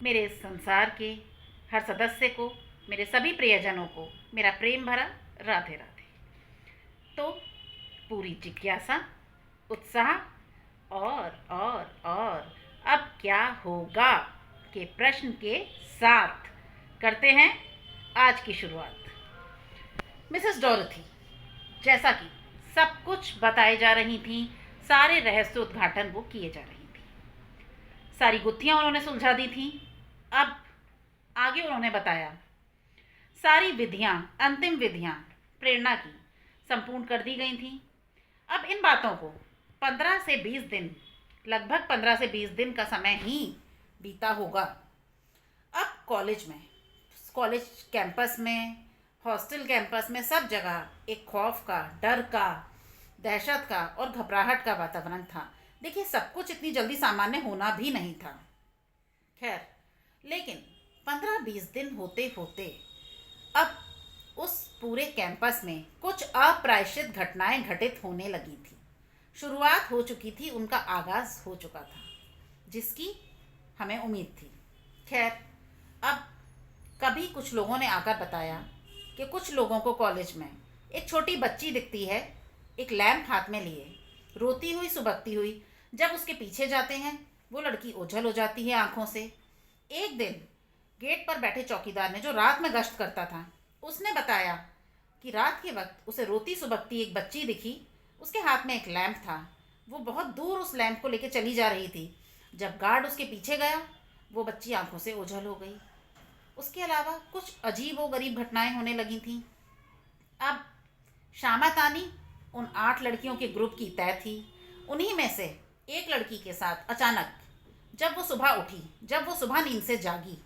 मेरे इस संसार के हर सदस्य को, मेरे सभी प्रियजनों को मेरा प्रेम भरा राधे राधे। तो पूरी जिज्ञासा, उत्साह और अब क्या होगा के प्रश्न के साथ करते हैं आज की शुरुआत। मिसेस डॉरथी, जैसा कि सब कुछ बताई जा रही थी, सारे रहस्य उद्घाटन वो किए जा रही थी, सारी गुत्थियां उन्होंने सुलझा दी थी। अब आगे उन्होंने बताया, सारी विधियां, अंतिम विधियां प्रेरणा की संपूर्ण कर दी गई थी। अब इन बातों को 15 से 20 दिन, लगभग 15 से 20 दिन का समय ही बीता होगा। अब कॉलेज में, कॉलेज कैंपस में, हॉस्टल कैंपस में, सब जगह एक खौफ का, डर का, दहशत का और घबराहट का वातावरण था। देखिए, सब कुछ इतनी जल्दी सामान्य होना भी नहीं था। खैर, लेकिन 15-20 दिन होते होते अब उस पूरे कैंपस में कुछ अप्रायश्चित घटनाएं घटित होने लगी थी। शुरुआत हो चुकी थी, उनका आगाज हो चुका था, जिसकी हमें उम्मीद थी। खैर, अब कभी कुछ लोगों ने आकर बताया कि कुछ लोगों को कॉलेज में एक छोटी बच्ची दिखती है, एक लैंप हाथ में लिए, रोती हुई, सुबकती हुई। जब उसके पीछे जाते हैं, वो लड़की ओझल हो जाती है आंखों से। एक दिन गेट पर बैठे चौकीदार ने, जो रात में गश्त करता था, उसने बताया कि रात के वक्त उसे रोती सुबकती एक बच्ची दिखी। उसके हाथ में एक लैंप था, वो बहुत दूर उस लैंप को लेकर चली जा रही थी। जब गार्ड उसके पीछे गया, वो बच्ची आंखों से ओझल हो गई। उसके अलावा कुछ अजीब व गरीब घटनाएं होने लगी थीं। अब शामातानी उन 8 लड़कियों के ग्रुप की तय थी। उन्हीं में से एक लड़की के साथ अचानक जब वो सुबह उठी, जब वो सुबह नींद से जागी,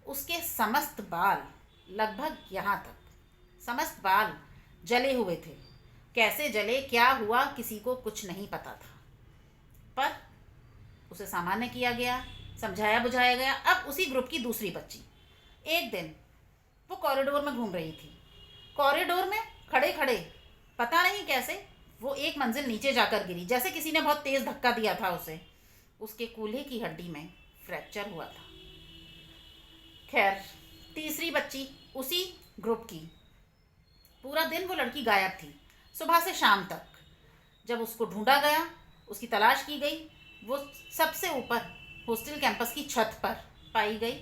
उसके समस्त बाल, लगभग यहाँ तक समस्त बाल जले हुए थे। कैसे जले, क्या हुआ, किसी को कुछ नहीं पता था। पर उसे सामान्य किया गया, समझाया बुझाया गया। अब उसी ग्रुप की दूसरी बच्ची, एक दिन वो कॉरिडोर में घूम रही थी। कॉरिडोर में खड़े खड़े पता नहीं कैसे वो एक मंजिल नीचे जाकर गिरी, जैसे किसी ने बहुत तेज धक्का दिया था उसे। उसके कूल्हे की हड्डी में फ्रैक्चर हुआ था। खैर, तीसरी बच्ची उसी ग्रुप की, पूरा दिन वो लड़की गायब थी, सुबह से शाम तक। जब उसको ढूंढा गया, उसकी तलाश की गई, वो सबसे ऊपर हॉस्टल कैंपस की छत पर पाई गई,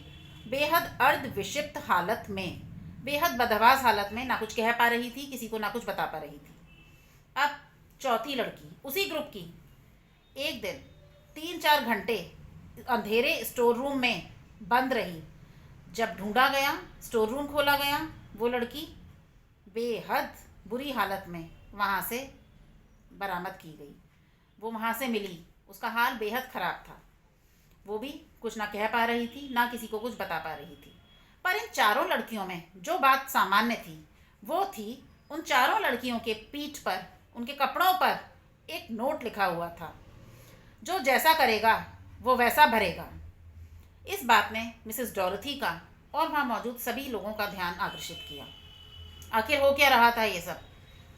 बेहद अर्ध विक्षिप्त हालत में, बेहद बदहवास हालत में। ना कुछ कह पा रही थी, किसी को ना कुछ बता पा रही थी। अब चौथी लड़की उसी ग्रुप की, एक दिन 3-4 घंटे अंधेरे स्टोर रूम में बंद रही। जब ढूंढा गया, स्टोर रूम खोला गया, वो लड़की बेहद बुरी हालत में वहाँ से बरामद की गई। वो वहाँ से मिली, उसका हाल बेहद ख़राब था। वो भी कुछ ना कह पा रही थी, ना किसी को कुछ बता पा रही थी। पर इन चारों लड़कियों में जो बात सामान्य थी, वो थी उन चारों लड़कियों के पीठ पर, उनके कपड़ों पर एक नोट लिखा हुआ था, जो जैसा करेगा वो वैसा भरेगा। इस बात ने मिसेस डॉरथी का और वहाँ मौजूद सभी लोगों का ध्यान आकर्षित किया। आखिर हो क्या रहा था ये सब?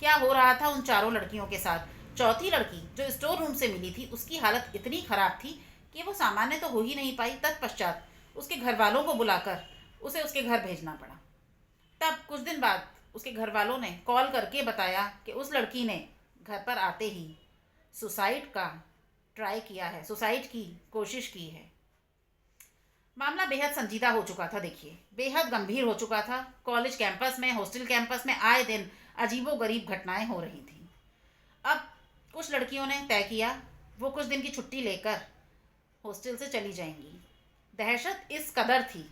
क्या हो रहा था उन चारों लड़कियों के साथ? चौथी लड़की जो स्टोर रूम से मिली थी, उसकी हालत इतनी ख़राब थी कि वो सामान्य तो हो ही नहीं पाई। तत्पश्चात उसके घर वालों को बुलाकर उसे उसके घर भेजना पड़ा। तब कुछ दिन बाद उसके घर वालों ने कॉल करके बताया कि उस लड़की ने घर पर आते ही सुसाइड का ट्राई किया है, सुसाइड की कोशिश की है। मामला बेहद संजीदा हो चुका था। देखिए, बेहद गंभीर हो चुका था। कॉलेज कैंपस में, हॉस्टल कैंपस में आए दिन अजीबोगरीब घटनाएं हो रही थी। अब कुछ लड़कियों ने तय किया, वो कुछ दिन की छुट्टी लेकर हॉस्टल से चली जाएंगी। दहशत इस कदर थी,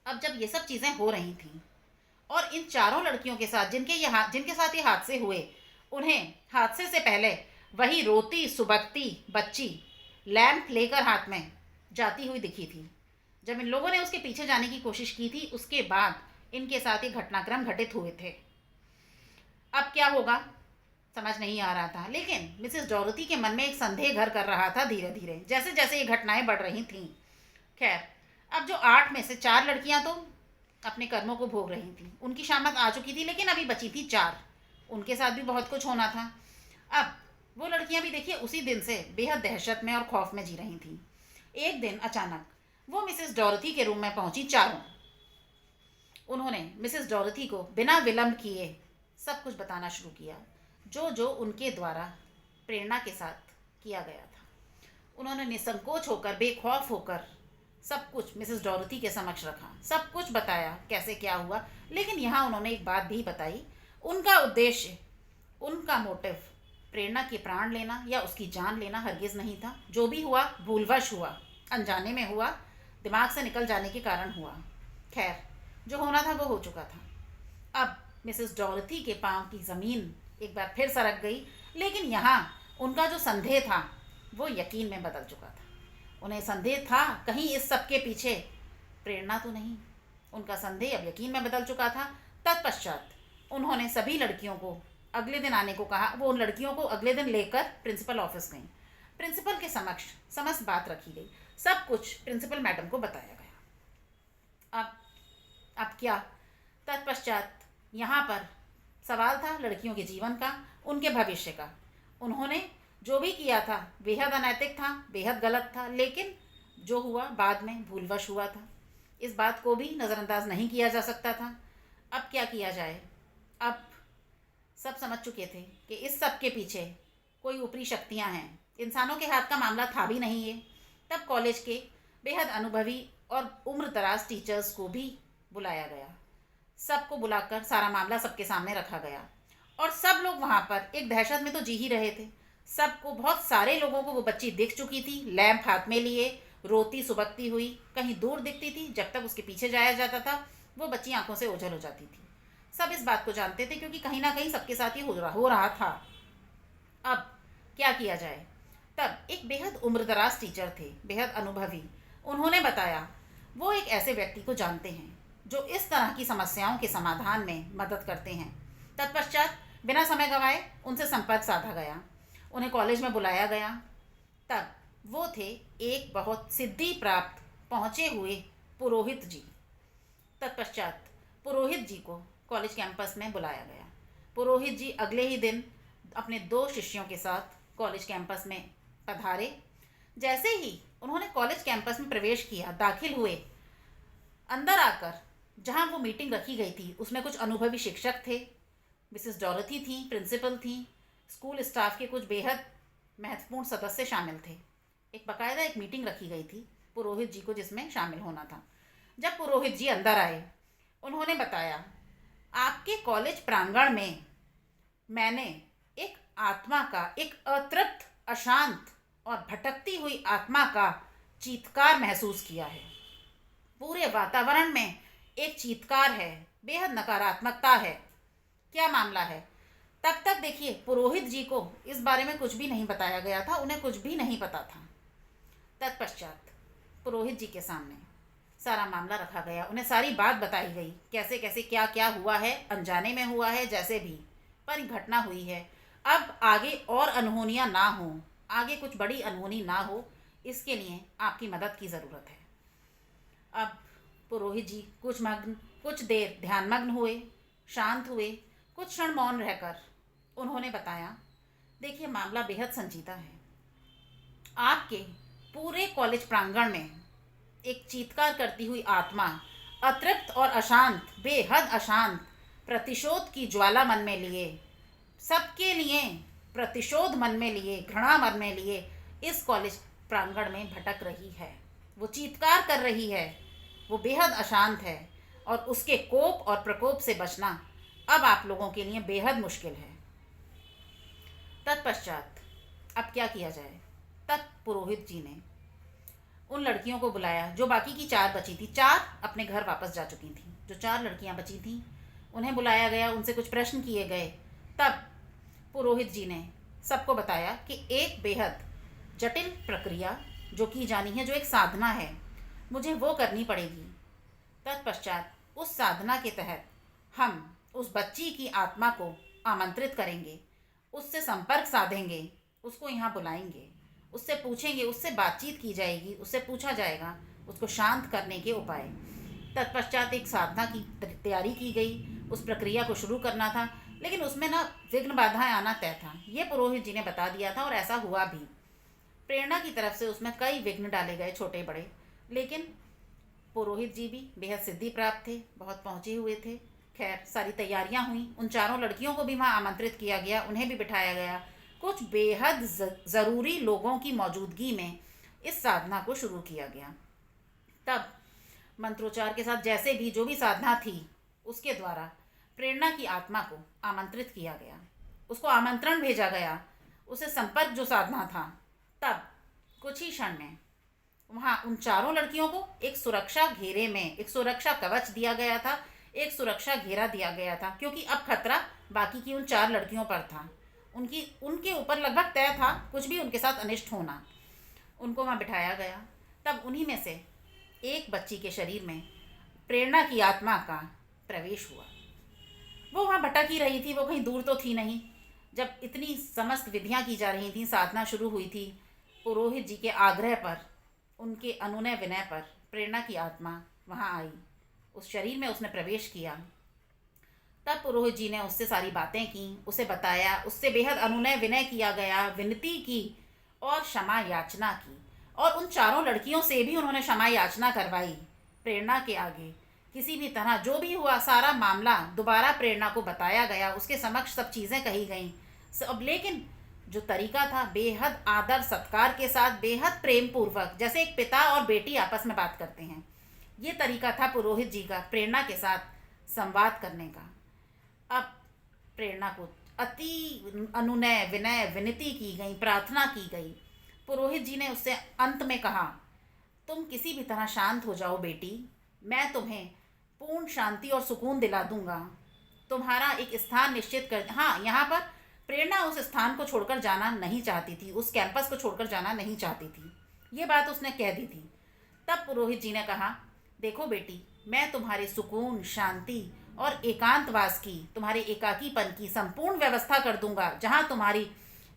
अब जब ये सब चीज़ें हो रही थी और इन चारों लड़कियों के साथ जिनके साथ ये हादसे हुए, उन्हें हादसे से पहले वही रोती सुबकती बच्ची लैंप लेकर हाथ में जाती हुई दिखी थी। जब इन लोगों ने उसके पीछे जाने की कोशिश की थी, उसके बाद इनके साथ ये घटनाक्रम घटित हुए थे। अब क्या होगा समझ नहीं आ रहा था, लेकिन मिसेस डॉरथी के मन में एक संदेह घर कर रहा था धीरे धीरे, जैसे जैसे ये घटनाएं बढ़ रही थीं। खैर, अब जो 8 में से 4 लड़कियां तो अपने कर्मों को भोग रही थीं, उनकी शामत आ चुकी थी, लेकिन अभी बची थी 4। उनके साथ भी बहुत कुछ होना था। अब वो लड़कियां भी देखिए उसी दिन से बेहद दहशत में और खौफ में जी रही थीं। एक दिन अचानक वो मिसेस डॉरथी के रूम में पहुंची चारों। उन्होंने मिसेस डॉरथी को बिना विलंब किए सब कुछ बताना शुरू किया, जो जो उनके द्वारा प्रेरणा के साथ किया गया था। उन्होंने निसंकोच होकर, बेखौफ होकर सब कुछ मिसेस डॉरथी के समक्ष रखा, सब कुछ बताया कैसे क्या हुआ। लेकिन यहाँ उन्होंने एक बात भी बताई, उनका उद्देश्य, उनका मोटिव प्रेरणा के प्राण लेना या उसकी जान लेना हरगिज़ नहीं था। जो भी हुआ भूलवश हुआ, अनजाने में हुआ, दिमाग से निकल जाने के कारण हुआ। खैर, जो होना था वो हो चुका था। अब मिसेस डॉरथी के पांव की ज़मीन एक बार फिर सरक गई, लेकिन यहाँ उनका जो संदेह था वो यकीन में बदल चुका था। उन्हें संदेह था कहीं इस सब के पीछे प्रेरणा तो नहीं। उनका संदेह अब यकीन में बदल चुका था। तत्पश्चात उन्होंने सभी लड़कियों को अगले दिन आने को कहा। वो उन लड़कियों को अगले दिन लेकर प्रिंसिपल ऑफिस गई। प्रिंसिपल के समक्ष समस्त बात रखी गई, सब कुछ प्रिंसिपल मैडम को बताया गया। अब क्या? तत्पश्चात यहाँ पर सवाल था लड़कियों के जीवन का, उनके भविष्य का। उन्होंने जो भी किया था बेहद अनैतिक था, बेहद गलत था, लेकिन जो हुआ बाद में भूलवश हुआ था। इस बात को भी नज़रअंदाज नहीं किया जा सकता था। अब क्या किया जाए? अब सब समझ चुके थे कि इस सब के पीछे कोई ऊपरी शक्तियां हैं। इंसानों के हाथ का मामला था भी नहीं ये। तब कॉलेज के बेहद अनुभवी और उम्रदराज टीचर्स को भी बुलाया गया। सबको बुलाकर सारा मामला सबके सामने रखा गया और सब लोग वहाँ पर एक दहशत में तो जी ही रहे थे। सबको, बहुत सारे लोगों को वो बच्ची दिख चुकी थी, लैंप हाथ में लिए, रोती सुबकती हुई, कहीं दूर दिखती थी। जब तक उसके पीछे जाया जाता था वो बच्ची आंखों से ओझल हो जाती थी। सब इस बात को जानते थे क्योंकि कहीं ना कहीं सबके साथ ही हो रहा था। अब क्या किया जाए? तब एक बेहद उम्रदराज टीचर थे, बेहद अनुभवी। उन्होंने बताया वो एक ऐसे व्यक्ति को जानते हैं जो इस तरह की समस्याओं के समाधान में मदद करते हैं। तत्पश्चात बिना समय गंवाए उनसे संपर्क साधा गया, उन्हें कॉलेज में बुलाया गया। तब वो थे एक बहुत सिद्धि प्राप्त पहुँचे हुए पुरोहित जी। तत्पश्चात पुरोहित जी को कॉलेज कैंपस में बुलाया गया। पुरोहित जी अगले ही दिन अपने 2 शिष्यों के साथ कॉलेज कैंपस में पधारे। जैसे ही उन्होंने कॉलेज कैंपस में प्रवेश किया, दाखिल हुए, अंदर आकर जहाँ वो मीटिंग रखी गई थी उसमें कुछ अनुभवी शिक्षक थे, मिसेस डॉरथी थी, प्रिंसिपल थी, स्कूल स्टाफ के कुछ बेहद महत्वपूर्ण सदस्य शामिल थे। एक मीटिंग रखी गई थी पुरोहित जी को जिसमें शामिल होना था। जब पुरोहित जी अंदर आए, उन्होंने बताया, आपके कॉलेज प्रांगण में मैंने एक आत्मा का, एक अतृप्त, अशांत और भटकती हुई आत्मा का चीत्कार महसूस किया है। पूरे वातावरण में एक चीत्कार है, बेहद नकारात्मकता है। क्या मामला है? तब तक देखिए पुरोहित जी को इस बारे में कुछ भी नहीं बताया गया था, उन्हें कुछ भी नहीं पता था। तत्पश्चात पुरोहित जी के सामने सारा मामला रखा गया, उन्हें सारी बात बताई गई, कैसे कैसे क्या क्या हुआ है, अनजाने में हुआ है, जैसे भी पर घटना हुई है। अब आगे और अनहोनियाँ ना हो, आगे कुछ बड़ी अनहोनी ना हो, इसके लिए आपकी मदद की ज़रूरत है। अब पुरोहित जी कुछ देर ध्यानमग्न हुए, शांत हुए, कुछ क्षण मौन रहकर उन्होंने बताया, देखिए मामला बेहद संजीदा है। आपके पूरे कॉलेज प्रांगण में एक चीत्कार करती हुई आत्मा, अतृप्त और अशांत, बेहद अशांत, प्रतिशोध की ज्वाला मन में लिए, सबके लिए प्रतिशोध मन में लिए, घृणा मन में लिए इस कॉलेज प्रांगण में भटक रही है। वो चीत्कार कर रही है, वो बेहद अशांत है और उसके कोप और प्रकोप से बचना अब आप लोगों के लिए बेहद मुश्किल है। तत्पश्चात अब क्या किया जाए? तब पुरोहित जी ने उन लड़कियों को बुलाया जो बाकी की 4 बची थी। 4 अपने घर वापस जा चुकी थी। जो 4 लड़कियां बची थीं उन्हें बुलाया गया, उनसे कुछ प्रश्न किए गए। तब पुरोहित जी ने सबको बताया कि एक बेहद जटिल प्रक्रिया जो की जानी है, जो एक साधना है, मुझे वो करनी पड़ेगी। तत्पश्चात उस साधना के तहत हम उस बच्ची की आत्मा को आमंत्रित करेंगे, उससे संपर्क साधेंगे, उसको यहाँ बुलाएंगे, उससे पूछेंगे, उससे बातचीत की जाएगी, उससे पूछा जाएगा उसको शांत करने के उपाय। तत्पश्चात एक साधना की तैयारी की गई, उस प्रक्रिया को शुरू करना था, लेकिन उसमें ना विघ्न बाधाएं आना तय था। ये पुरोहित जी ने बता दिया था और ऐसा हुआ भी। प्रेरणा की तरफ से उसमें कई विघ्न डाले गए, छोटे बड़े, लेकिन पुरोहित जी भी बेहद सिद्धि प्राप्त थे, बहुत पहुँचे हुए थे। खैर सारी तैयारियां हुई, उन चारों लड़कियों को भी वहाँ आमंत्रित किया गया, उन्हें भी बिठाया गया। कुछ बेहद ज़रूरी लोगों की मौजूदगी में इस साधना को शुरू किया गया। तब मंत्रोच्चार के साथ जैसे भी जो भी साधना थी उसके द्वारा प्रेरणा की आत्मा को आमंत्रित किया गया, उसको आमंत्रण भेजा गया, उसे संपर्क जो साधना था। तब कुछ ही क्षण में वहाँ उन चारों लड़कियों को एक सुरक्षा घेरे में, एक सुरक्षा कवच दिया गया था, एक सुरक्षा घेरा दिया गया था, क्योंकि अब खतरा बाकी की उन चार लड़कियों पर था। उनके ऊपर लगभग तय था कुछ भी उनके साथ अनिष्ट होना। उनको वहाँ बिठाया गया। तब उन्हीं में से एक बच्ची के शरीर में प्रेरणा की आत्मा का प्रवेश हुआ। वो वहाँ भटक ही रही थी, वो कहीं दूर तो थी नहीं। जब इतनी समस्त विधियाँ की जा रही थी, साधना शुरू हुई थी, पुरोहित जी के आग्रह पर, उनके अनुनय विनय पर प्रेरणा की आत्मा वहाँ आई, उस शरीर में उसने प्रवेश किया। तब पुरोहित जी ने उससे सारी बातें की, उसे बताया, उससे बेहद अनुनय विनय किया गया, विनती की और क्षमा याचना की। और उन चारों लड़कियों से भी उन्होंने क्षमा याचना करवाई प्रेरणा के आगे। किसी भी तरह जो भी हुआ सारा मामला दोबारा प्रेरणा को बताया गया, उसके समक्ष सब चीज़ें कही गईं सब। लेकिन जो तरीका था बेहद आदर सत्कार के साथ, बेहद प्रेम पूर्वक, जैसे एक पिता और बेटी आपस में बात करते हैं, ये तरीका था पुरोहित जी का प्रेरणा के साथ संवाद करने का। अब प्रेरणा को अति अनुनय विनय विनती की गई, प्रार्थना की गई। पुरोहित जी ने उससे अंत में कहा, तुम किसी भी तरह शांत हो जाओ बेटी, मैं तुम्हें पूर्ण शांति और सुकून दिला दूंगा। तुम्हारा एक स्थान निश्चित कर, हाँ, यहाँ पर प्रेरणा उस स्थान को छोड़कर जाना नहीं चाहती थी, उस कैंपस को छोड़कर जाना नहीं चाहती थी, ये बात उसने कह दी थी। तब पुरोहित जी ने कहा, देखो बेटी, मैं तुम्हारे सुकून, शांति और एकांतवास की, तुम्हारे एकाकीपन की संपूर्ण व्यवस्था कर दूंगा, जहाँ तुम्हारी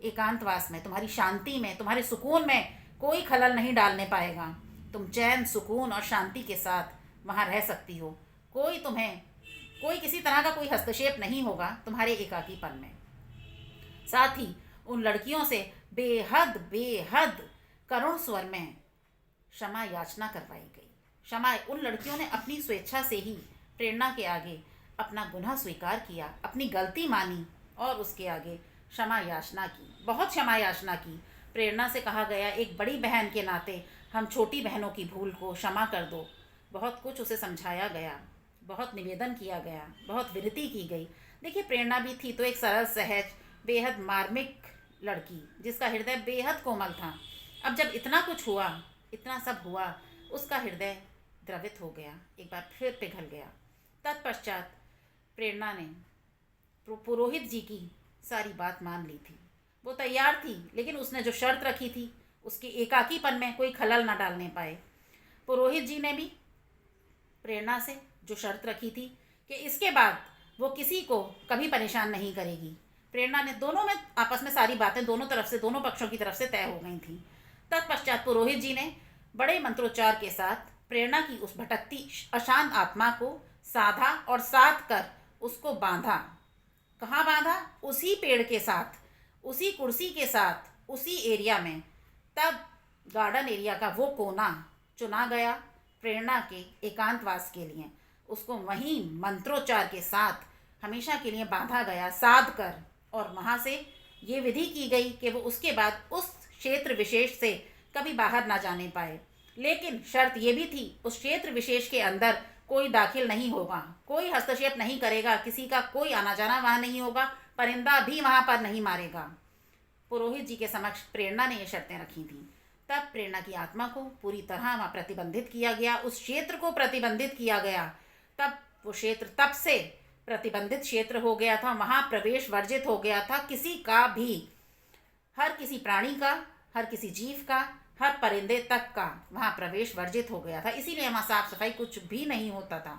एकांतवास में, तुम्हारी शांति में, तुम्हारे सुकून में कोई खलल नहीं डालने पाएगा। तुम चैन, सुकून और शांति के साथ वहाँ रह सकती हो। कोई किसी तरह का कोई हस्तक्षेप नहीं होगा तुम्हारे एकाकीपन में। साथ ही उन लड़कियों से बेहद बेहद करुण स्वर में क्षमा याचना करवाई गई। क्षमा, उन लड़कियों ने अपनी स्वेच्छा से ही प्रेरणा के आगे अपना गुनाह स्वीकार किया, अपनी गलती मानी और उसके आगे क्षमा याचना की, बहुत क्षमा याचना की। प्रेरणा से कहा गया, एक बड़ी बहन के नाते हम छोटी बहनों की भूल को क्षमा कर दो। बहुत कुछ उसे समझाया गया, बहुत निवेदन किया गया, बहुत विनती की गई। देखिए, प्रेरणा भी थी तो एक सरल सहज बेहद मार्मिक लड़की, जिसका हृदय बेहद कोमल था। अब जब इतना कुछ हुआ, इतना सब हुआ, उसका हृदय द्रवित हो गया, एक बार फिर पिघल गया। तत्पश्चात प्रेरणा ने पुरोहित जी की सारी बात मान ली थी। वो तैयार थी, लेकिन उसने जो शर्त रखी थी, उसके एकाकीपन में कोई खलल ना डालने पाए। पुरोहित जी ने भी प्रेरणा से जो शर्त रखी थी कि इसके बाद वो किसी को कभी परेशान नहीं करेगी। प्रेरणा ने, दोनों में आपस में सारी बातें दोनों तरफ से, दोनों पक्षों की तरफ से तय हो गई थी। तत्पश्चात पुरोहित जी ने बड़े मंत्रोच्चार के साथ प्रेरणा की उस भटकती अशांत आत्मा को साधा और साध कर उसको बांधा। कहाँ बांधा? उसी पेड़ के साथ, उसी कुर्सी के साथ, उसी एरिया में। तब गार्डन एरिया का वो कोना चुना गया प्रेरणा के एकांतवास के लिए। उसको वहीं मंत्रोच्चार के साथ हमेशा के लिए बांधा गया, साध कर, और वहाँ से ये विधि की गई कि वो उसके बाद उस क्षेत्र विशेष से कभी बाहर ना जाने पाए। लेकिन शर्त ये भी थी, उस क्षेत्र विशेष के अंदर कोई दाखिल नहीं होगा, कोई हस्तक्षेप नहीं करेगा, किसी का कोई आना जाना वहाँ नहीं होगा, परिंदा भी वहाँ पर नहीं मारेगा। पुरोहित जी के समक्ष प्रेरणा ने ये शर्तें रखी थीं। तब प्रेरणा की आत्मा को पूरी तरह वहाँ प्रतिबंधित किया गया, उस क्षेत्र को प्रतिबंधित किया गया। तब वो क्षेत्र तब से प्रतिबंधित क्षेत्र हो गया था, वहाँ प्रवेश वर्जित हो गया था किसी का भी, हर किसी प्राणी का, हर किसी जीव का, हर परिंदे तक का वहाँ प्रवेश वर्जित हो गया था। इसीलिए वहाँ साफ सफाई कुछ भी नहीं होता था,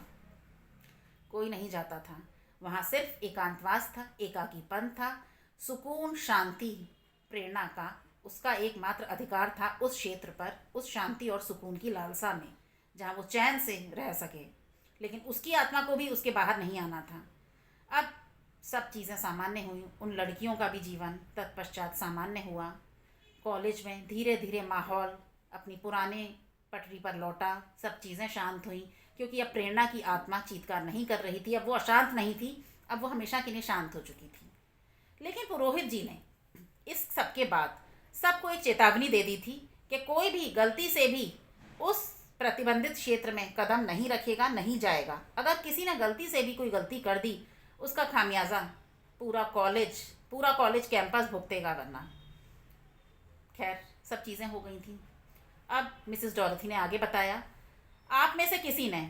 कोई नहीं जाता था। वहाँ सिर्फ एकांतवास था, एकाकीपन था, सुकून, शांति। प्रेरणा का उसका एकमात्र अधिकार था उस क्षेत्र पर, उस शांति और सुकून की लालसा में, जहाँ वो चैन से रह सके। लेकिन उसकी आत्मा को भी उसके बाहर नहीं आना था। अब सब चीज़ें सामान्य हुई, उन लड़कियों का भी जीवन तत्पश्चात सामान्य हुआ। कॉलेज में धीरे धीरे माहौल अपनी पुराने पटरी पर लौटा, सब चीज़ें शांत हुई, क्योंकि अब प्रेरणा की आत्मा चीत्कार नहीं कर रही थी, अब वो अशांत नहीं थी, अब वो हमेशा के लिए शांत हो चुकी थी। लेकिन पुरोहित जी ने इस सब के बाद सबको एक चेतावनी दे दी थी कि कोई भी गलती से भी उस प्रतिबंधित क्षेत्र में कदम नहीं रखेगा, नहीं जाएगा। अगर किसी ने गलती से भी कोई गलती कर दी, उसका खामियाजा पूरा कॉलेज कैंपस भुगतेगा, वरना। खैर, सब चीज़ें हो गई थी। अब मिसेस डॉरथी ने आगे बताया, आप में से किसी ने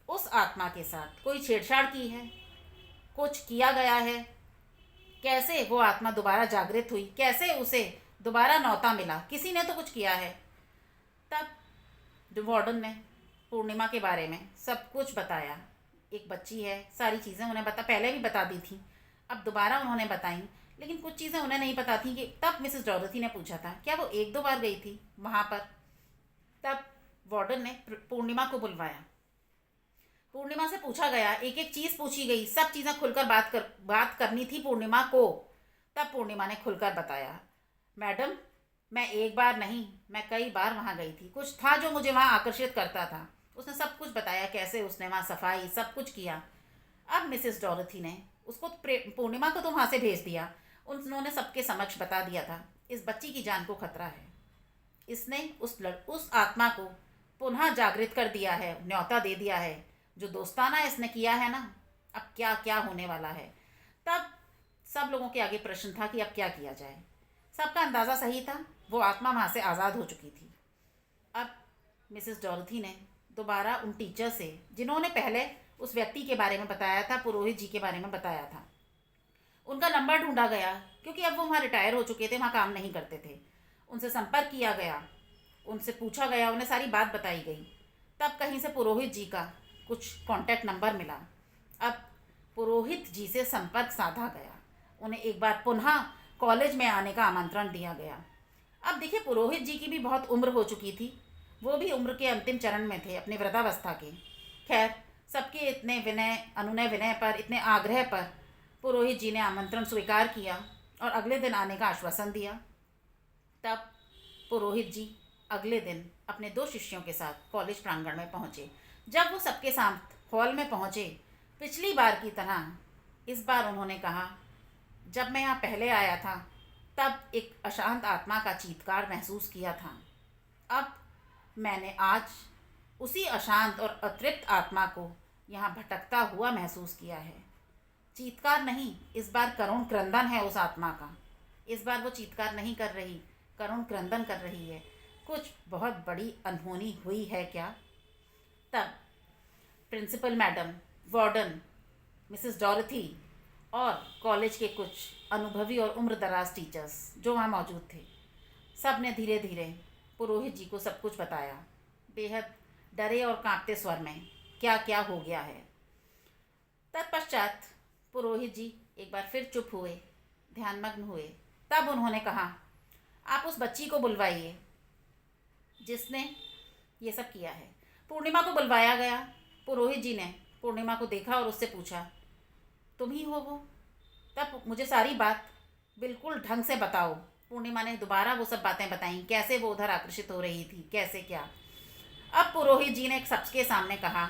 उस आत्मा के साथ कोई छेड़छाड़ की है, कुछ किया गया है, कैसे वो आत्मा दोबारा जागृत हुई, कैसे उसे दोबारा न्योता मिला, किसी ने तो कुछ किया है। तब वार्डन ने पूर्णिमा के बारे में सब कुछ बताया। एक बच्ची है, सारी चीज़ें उन्हें पहले भी बता दी थी, अब दोबारा उन्होंने बताई, लेकिन कुछ चीज़ें उन्हें नहीं पता थी कि तब मिसेस डॉरथी ने पूछा था क्या वो 1-2 बार गई थी वहाँ पर। तब वार्डन ने पूर्णिमा को बुलवाया, पूर्णिमा से पूछा गया, एक एक चीज़ पूछी गई, सब चीज़ें खुलकर बात करनी थी पूर्णिमा को। तब पूर्णिमा ने खुलकर बताया, मैडम, मैं एक बार नहीं, मैं कई बार वहाँ गई थी, कुछ था जो मुझे वहाँ आकर्षित करता था। उसने सब कुछ बताया, कैसे उसने वहाँ सफाई सब कुछ किया। अब मिसेस डॉरथी ने उसको पूर्णिमा को तो वहाँ से भेज दिया, उन्होंने सबके समक्ष बता दिया था, इस बच्ची की जान को खतरा है, इसने उस आत्मा को पुनः जागृत कर दिया है, न्योता दे दिया है, जो दोस्ताना इसने किया है ना, अब क्या क्या होने वाला है। तब सब लोगों के आगे प्रश्न था कि अब क्या किया जाए। सबका अंदाज़ा सही था, वो आत्मा वहाँ से आज़ाद हो चुकी थी। अब मिसेस डॉरथी ने दोबारा उन टीचर से, जिन्होंने पहले उस व्यक्ति के बारे में बताया था, पुरोहित जी के बारे में बताया था, उनका नंबर ढूंढा गया, क्योंकि अब वो वहाँ रिटायर हो चुके थे, वहाँ काम नहीं करते थे। उनसे संपर्क किया गया, उनसे पूछा गया, उन्हें सारी बात बताई गई। तब कहीं से पुरोहित जी का कुछ कांटेक्ट नंबर मिला। अब पुरोहित जी से संपर्क साधा गया, उन्हें एक बार पुनः कॉलेज में आने का आमंत्रण दिया गया। अब देखिए, पुरोहित जी की भी बहुत उम्र हो चुकी थी, वो भी उम्र के अंतिम चरण में थे, अपने वृद्धावस्था के। खैर, सबके इतने अनुनय विनय पर, इतने आग्रह पर पुरोहित जी ने आमंत्रण स्वीकार किया और अगले दिन आने का आश्वासन दिया। तब पुरोहित जी अगले दिन अपने 2 शिष्यों के साथ कॉलेज प्रांगण में पहुँचे। जब वो सबके साथ हॉल में पहुँचे, पिछली बार की तरह इस बार उन्होंने कहा, जब मैं यहाँ पहले आया था तब एक अशांत आत्मा का चीत्कार महसूस किया था, अब मैंने आज उसी अशांत और अतृप्त आत्मा को यहाँ भटकता हुआ महसूस किया है। चीत्कार नहीं, इस बार करुण क्रंदन है उस आत्मा का। इस बार वो चीत्कार नहीं कर रही, करुण क्रंदन कर रही है। कुछ बहुत बड़ी अनहोनी हुई है क्या? तब principal madam, warden, Mrs Dorothy और कॉलेज के कुछ अनुभवी और उम्रदराज टीचर्स जो वहाँ मौजूद थे, सब ने धीरे धीरे पुरोहित जी को सब कुछ बताया, बेहद डरे और कांपते स्वर में, क्या क्या हो गया है। तत्पश्चात पुरोहित जी एक बार फिर चुप हुए, ध्यानमग्न हुए। तब उन्होंने कहा, आप उस बच्ची को बुलवाइए जिसने ये सब किया है। पूर्णिमा को बुलवाया गया। पुरोहित जी ने पूर्णिमा को देखा और उससे पूछा, तुम ही हो वो? तब मुझे सारी बात बिल्कुल ढंग से बताओ। पूर्णिमा ने दोबारा वो सब बातें बताई, कैसे वो उधर आकर्षित हो रही थी, कैसे क्या। अब पुरोहित जी ने सबके सामने कहा,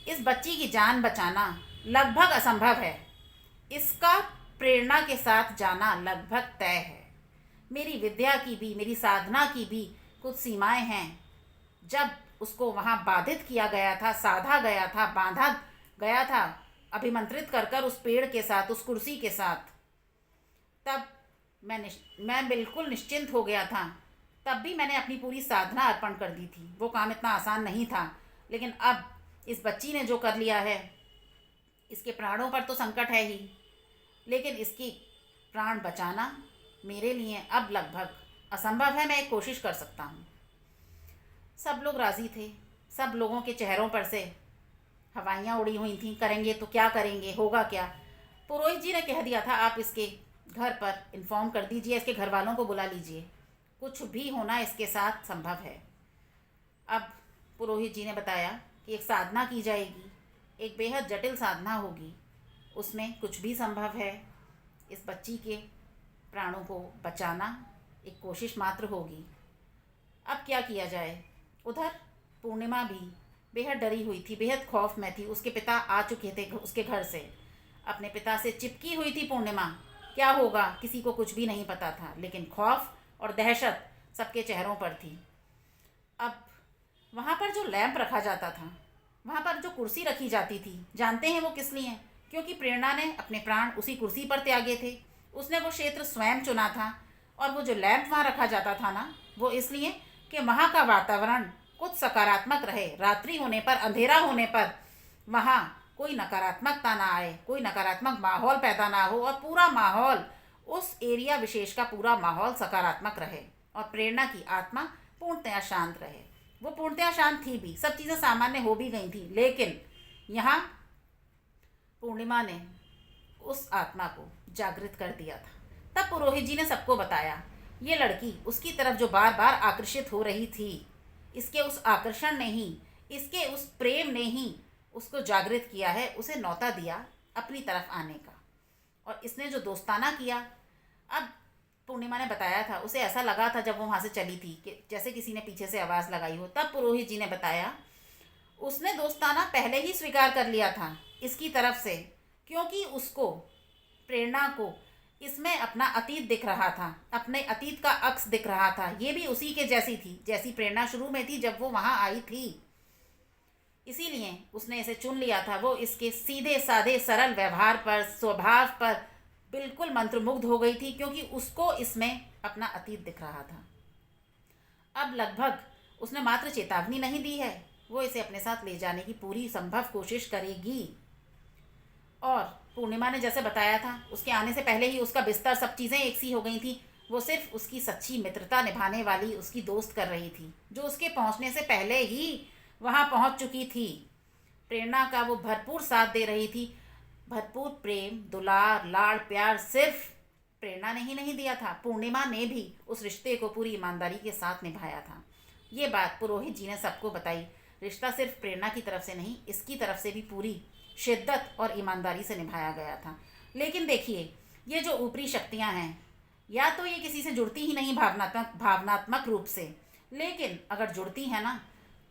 इस बच्ची की जान बचाना लगभग असंभव है, इसका प्रेरणा के साथ जाना लगभग तय है। मेरी विद्या की भी, मेरी साधना की भी कुछ सीमाएं हैं। जब उसको वहाँ बाधित किया गया था, साधा गया था, बांधा गया था, अभिमंत्रित कर कर उस पेड़ के साथ, उस कुर्सी के साथ, तब मैं बिल्कुल निश्चिंत हो गया था। तब भी मैंने अपनी पूरी साधना अर्पण कर दी थी। वो काम इतना आसान नहीं था। लेकिन अब इस बच्ची ने जो कर लिया है, इसके प्राणों पर तो संकट है ही, लेकिन इसकी प्राण बचाना मेरे लिए अब लगभग असंभव है। मैं एक कोशिश कर सकता हूँ। सब लोग राज़ी थे। सब लोगों के चेहरों पर से हवाइयाँ उड़ी हुई थीं, करेंगे तो क्या करेंगे, होगा क्या। पुरोहित जी ने कह दिया था, आप इसके घर पर इन्फॉर्म कर दीजिए, इसके घर वालों को बुला लीजिए, कुछ भी होना इसके साथ संभव है। अब पुरोहित जी ने बताया कि एक साधना की जाएगी, एक बेहद जटिल साधना होगी, उसमें कुछ भी संभव है। इस बच्ची के प्राणों को बचाना एक कोशिश मात्र होगी। अब क्या किया जाए? उधर पूर्णिमा भी बेहद डरी हुई थी, बेहद खौफ में थी। उसके पिता आ चुके थे उसके घर से। अपने पिता से चिपकी हुई थी पूर्णिमा। क्या होगा किसी को कुछ भी नहीं पता था, लेकिन खौफ और दहशत सबके चेहरों पर थी। अब वहाँ पर जो लैंप रखा जाता था, वहाँ पर जो कुर्सी रखी जाती थी, जानते हैं वो किस लिए? क्योंकि प्रेरणा ने अपने प्राण उसी कुर्सी पर त्यागे थे। उसने वो क्षेत्र स्वयं चुना था। और वो जो लैंप वहाँ रखा जाता था ना, वो इसलिए कि वहाँ का वातावरण कुछ सकारात्मक रहे। रात्रि होने पर, अंधेरा होने पर वहाँ कोई नकारात्मकता ना आए, कोई नकारात्मक माहौल पैदा ना हो, और पूरा माहौल, उस एरिया विशेष का पूरा माहौल सकारात्मक रहे और प्रेरणा की आत्मा पूर्णतया शांत रहे। वो पूर्णतया शांत थी भी, सब चीज़ें सामान्य हो भी गई थी, लेकिन यहाँ पूर्णिमा ने उस आत्मा को जागृत कर दिया था। तब पुरोहित जी ने सबको बताया, ये लड़की उसकी तरफ जो बार बार आकर्षित हो रही थी, इसके उस आकर्षण ने ही, इसके उस प्रेम ने ही उसको जागृत किया है, उसे न्योता दिया अपनी तरफ आने का। और इसने जो दोस्ताना किया, अब पूर्णिमा ने बताया था, उसे ऐसा लगा था जब वो वहाँ से चली थी कि जैसे किसी ने पीछे से आवाज़ लगाई हो। तब पुरोहित जी ने बताया, उसने दोस्ताना पहले ही स्वीकार कर लिया था इसकी तरफ से, क्योंकि उसको, प्रेरणा को, इसमें अपना अतीत दिख रहा था, अपने अतीत का अक्स दिख रहा था। ये भी उसी के जैसी थी जैसी प्रेरणा शुरू में थी जब वो वहाँ आई थी। इसीलिए उसने इसे चुन लिया था। वो इसके सीधे साधे सरल व्यवहार पर, स्वभाव पर बिल्कुल मंत्रमुग्ध हो गई थी, क्योंकि उसको इसमें अपना अतीत दिख रहा था। अब लगभग उसने मात्र चेतावनी नहीं दी है, वो इसे अपने साथ ले जाने की पूरी संभव कोशिश करेगी। और पूर्णिमा ने जैसे बताया था, उसके आने से पहले ही उसका बिस्तर, सब चीज़ें एक सी हो गई थी। वो सिर्फ उसकी सच्ची मित्रता निभाने वाली उसकी दोस्त कर रही थी, जो उसके पहुंचने से पहले ही वहां पहुंच चुकी थी। प्रेरणा का वो भरपूर साथ दे रही थी। भरपूर प्रेम, दुलार, लाड़, प्यार सिर्फ प्रेरणा ने ही नहीं दिया था, पूर्णिमा ने भी उस रिश्ते को पूरी ईमानदारी के साथ निभाया था। ये बात पुरोहित जी ने सबको बताई। रिश्ता सिर्फ प्रेरणा की तरफ से नहीं, इसकी तरफ से भी पूरी शिद्दत और ईमानदारी से निभाया गया था। लेकिन देखिए, ये जो ऊपरी शक्तियाँ हैं, या तो ये किसी से जुड़ती ही नहीं भावनात्मक रूप से, लेकिन अगर जुड़ती हैं ना,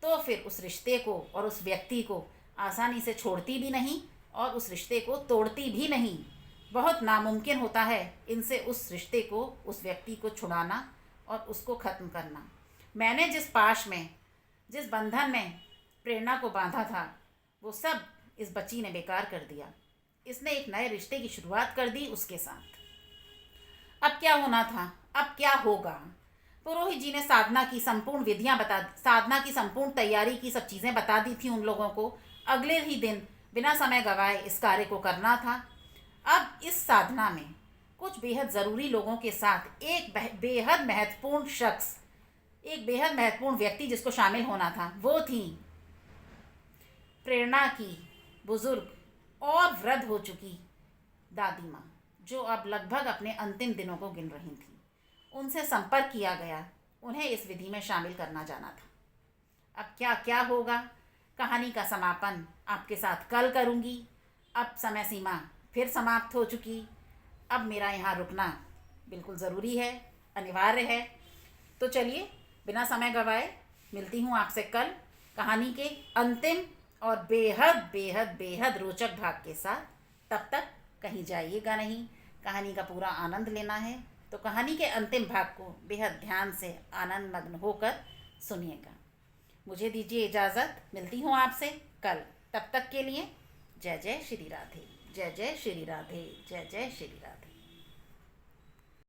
तो फिर उस रिश्ते को और उस व्यक्ति को आसानी से छोड़ती भी नहीं और उस रिश्ते को तोड़ती भी नहीं। बहुत नामुमकिन होता है इनसे उस रिश्ते को, उस व्यक्ति को छुड़ाना और उसको ख़त्म करना। मैंने जिस पाश में, जिस बंधन में प्रेरणा को बांधा था, वो सब इस बच्ची ने बेकार कर दिया। इसने एक नए रिश्ते की शुरुआत कर दी उसके साथ। अब क्या होना था, अब क्या होगा? पुरोहित जी ने साधना की संपूर्ण विधियां साधना की संपूर्ण तैयारी की सब चीज़ें बता दी थी उन लोगों को। अगले ही दिन बिना समय गवाए इस कार्य को करना था। अब इस साधना में कुछ बेहद ज़रूरी लोगों के साथ एक बेहद महत्वपूर्ण शख्स, एक बेहद महत्वपूर्ण व्यक्ति जिसको शामिल होना था, वो थी प्रेरणा की बुजुर्ग और वृद्ध हो चुकी दादी माँ, जो अब लगभग अपने अंतिम दिनों को गिन रही थी। उनसे संपर्क किया गया, उन्हें इस विधि में शामिल करना जाना था। अब क्या क्या होगा, कहानी का समापन आपके साथ कल करूँगी। अब समय सीमा फिर समाप्त हो चुकी। अब मेरा यहाँ रुकना बिल्कुल ज़रूरी है, अनिवार्य है। तो चलिए, बिना समय गवाए मिलती हूँ आपसे कल कहानी के अंतिम और बेहद बेहद बेहद रोचक भाग के साथ। तब तक कहीं जाइएगा नहीं, कहानी का पूरा आनंद लेना है। तो कहानी के अंतिम भाग को बेहद ध्यान से आनंद मग्न होकर सुनिएगा। मुझे दीजिए इजाज़त, मिलती हूँ आपसे कल। तब तक के लिए जय जय श्री राधे, जय जय श्री राधे, जय जय श्री राधे।